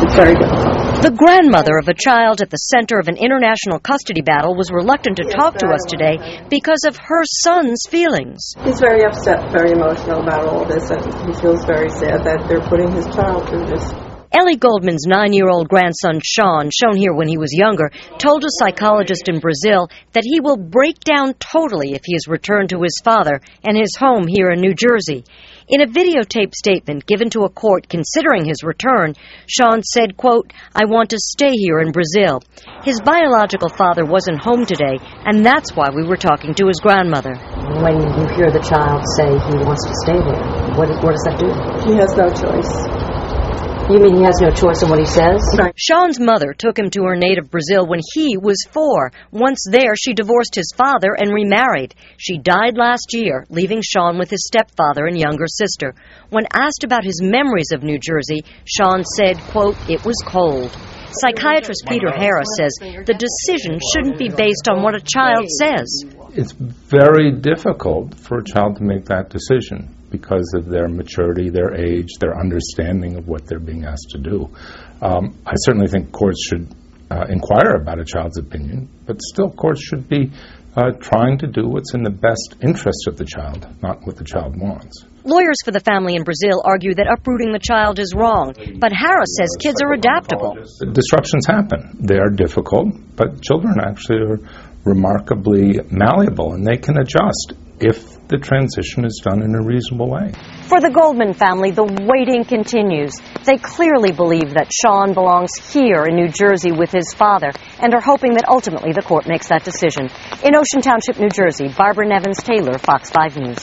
It's very difficult. The grandmother of a child at the center of an international custody battle was reluctant to talk to us today because of her son's feelings. He's very upset, very emotional about all this, and he feels very sad that they're putting his child through this. Ellie Goldman's 9-year-old grandson, Sean, shown here when he was younger, told a psychologist in Brazil that he will break down totally if he is returned to his father and his home here in New Jersey. In a videotaped statement given to a court considering his return, Sean said, quote, "I want to stay here in Brazil." His biological father wasn't home today, and that's why we were talking to his grandmother. When you hear the child say he wants to stay there, what does that do? He has no choice. You mean he has no choice in what he says? Right. Sean's mother took him to her native Brazil when he was 4. Once there, she divorced his father and remarried. She died last year, leaving Sean with his stepfather and younger sister. When asked about his memories of New Jersey, Sean said, quote, "It was cold." Psychiatrist Peter Harris says the decision shouldn't be based on what a child says. It's very difficult for a child to make that decision because of their maturity, their age, their understanding of what they're being asked to do. I certainly think courts should inquire about a child's opinion, but still courts should be trying to do what's in the best interest of the child, not what the child wants. Lawyers for the family in Brazil argue that uprooting the child is wrong, but Harris says kids are adaptable. Disruptions happen. They are difficult, but children actually are remarkably malleable, and they can adjust if the transition is done in a reasonable way. For the Goldman family, the waiting continues. They clearly believe that Sean belongs here in New Jersey with his father and are hoping that ultimately the court makes that decision. In Ocean Township, New Jersey, Barbara Nevins Taylor, Fox 5 News.